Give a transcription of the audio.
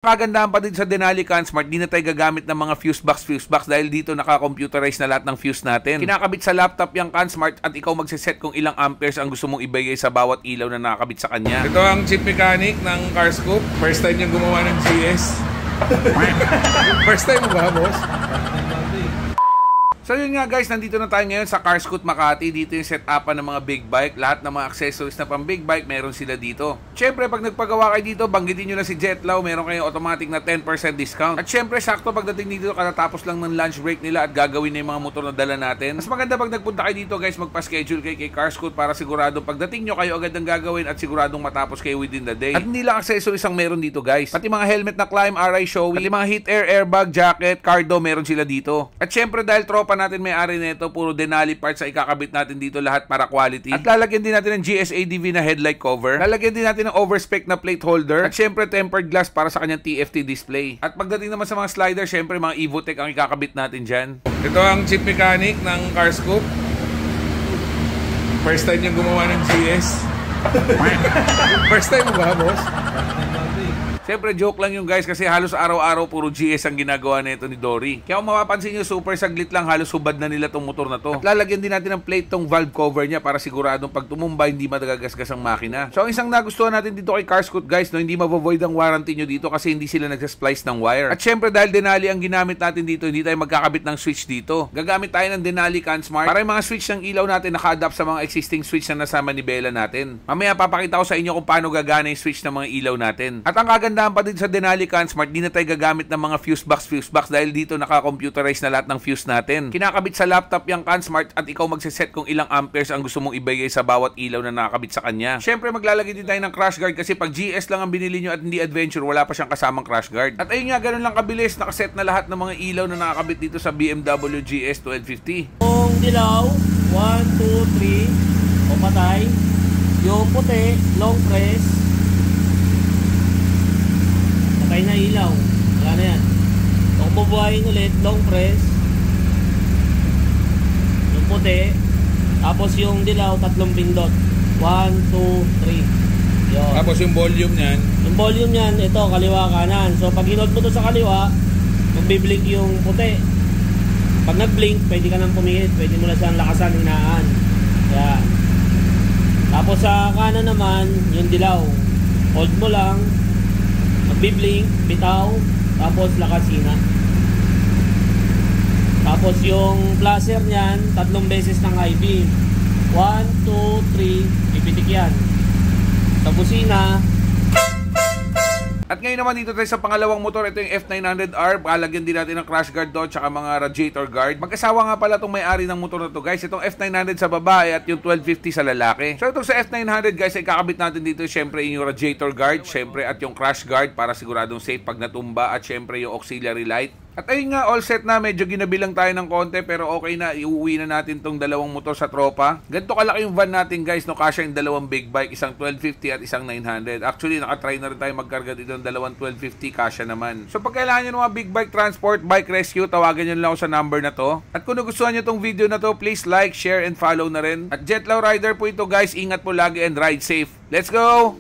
Kagandahan pa din sa Denali CanSmart, di na tayo gagamit ng mga fuse box dahil dito naka-computerize na lahat ng fuse natin. Kinakabit sa laptop yung CanSmart at ikaw magsiset kung ilang amperes ang gusto mong ibigay sa bawat ilaw na nakakabit sa kanya. Ito ang chief mechanic ng CarScoop. First time niyang gumawa ng GS. First time mo ba, boss? So yun nga guys, nandito na tayo ngayon sa CarScoot Makati. Dito yung set-upan ng mga big bike. Lahat ng mga accessories na pang big bike, meron sila dito. Siyempre, pag nagpagawa kayo dito, banggitin nyo na si Jetlaw. Meron kayong automatic na 10% discount. At siyempre, sakto pagdating dito, katatapos lang ng lunch break nila at gagawin na yung mga motor na dala natin. Mas maganda pag nagpunta kayo dito guys, magpa-schedule kayo kay CarScoot para siguradong pagdating nyo, kayo agad ang gagawin at siguradong matapos kayo within the day. At hindi lang accessories ang meron dito guys. Pati mga helmet na Climb, RI Showy, pati mga heat air, airbag, jacket, cardo, meron sila dito. At siyempre, dahil tropa natin may-ari nito, puro Denali parts ay ikakabit natin dito lahat para quality. At lalagyan din natin ng GSADV na headlight cover. Lalagyan din natin ng overspec na plate holder. At syempre tempered glass para sa kanyang TFT display. At pagdating naman sa mga slider, syempre mga Evotech ang ikakabit natin dyan. Ito ang chief mechanic ng CarScoop. First time niyang gumawa ng GS. First time mo ba, boss? Siyempre, joke lang yung guys kasi halos araw-araw puro GS ang ginagawa nito ni Dory. Kaya kung mapapansin nyo, super saglit lang, halos hubad na nila tong motor na to. At lalagyan din natin ng plate tong valve cover niya para siguradong pag tumumba, hindi madagasgas ang makina. So, ang isang nagustuhan natin dito kay CarScoot guys, no, hindi mavovoid ang warranty nyo dito kasi hindi sila nagsasplice ng wire. At syempre, dahil Denali ang ginamit natin dito, hindi tayo magkakabit ng switch dito. Gagamit tayo ng Denali CanSmart para yung mga switch ng ilaw natin naka-adapt sa mga existing switch na nasa manibela natin. Mamaya papakita ko sa inyo kung paano gagana yung switch ng mga ilaw natin. At ang kagandahan pa din sa Denali CanSmart, di na tayo gagamit ng mga fuse box dahil dito naka-computerize na lahat ng fuse natin. Kinakabit sa laptop yung CanSmart at ikaw magsiset kung ilang amperes ang gusto mong ibigay sa bawat ilaw na nakakabit sa kanya. Syempre maglalagay din tayo ng crash guard kasi pag GS lang ang binili nyo at hindi Adventure, wala pa siyang kasamang crash guard. At ayun nga, ganun lang kabilis, nakaset na lahat ng mga ilaw na nakakabit dito sa BMW GS 1250. Yung dilaw, 1, 2, 3, patay. Yung puti, long press. Patay na ilaw. Wala na yan. Kung bubuhayin ulit, long press. Yung puti. Tapos yung dilaw, tatlong pindot. 1, 2, 3. Yun. Tapos yung volume niyan. Yung volume niyan, ito, kaliwa kanan. So pag hinod mo to sa kaliwa, magbiblink yung puti. Pag nag-blink, pwede ka nang pumihit. Pwede mo na siyang lakasan, hinaan. Yan. Tapos sa kanan naman, yung dilaw. Hold mo lang. Magbiblink, bitaw, tapos lakasina. Tapos yung flasher niyan, 3 beses ng high beam. 1, 2, 3, pipitik yan. Sa busina. At ngayon naman dito tayo sa pangalawang motor, ito yung F900R. Palagyan din natin ng crash guard doon, tsaka mga radiator guard. Mag-asawa nga pala itong may-ari ng motor na to guys. Itong F900 sa babae at yung 1250 sa lalaki. So itong sa F900 guys, ay kakabit natin dito syempre yung radiator guard, syempre at yung crash guard para siguradong safe pag natumba, at syempre yung auxiliary light. At ayun nga, all set na. Medyo ginabilang tayo ng konti pero okay na. Iuwi na natin tong dalawang motor sa tropa. Ganito kalaki yung van natin guys, no? Kasya yung dalawang big bike, isang 1250 at isang 900. Actually, nakatry na rin tayo magkarga dito ng dalawang 1250, kasya naman. So pag kailangan nyo ng mga big bike transport, bike rescue, tawagan nyo lang ako sa number na to. At kung nagustuhan nyo tong video na to, please like, share, and follow na rin. At Jetlaw Rider po ito guys. Ingat po lagi and ride safe. Let's go!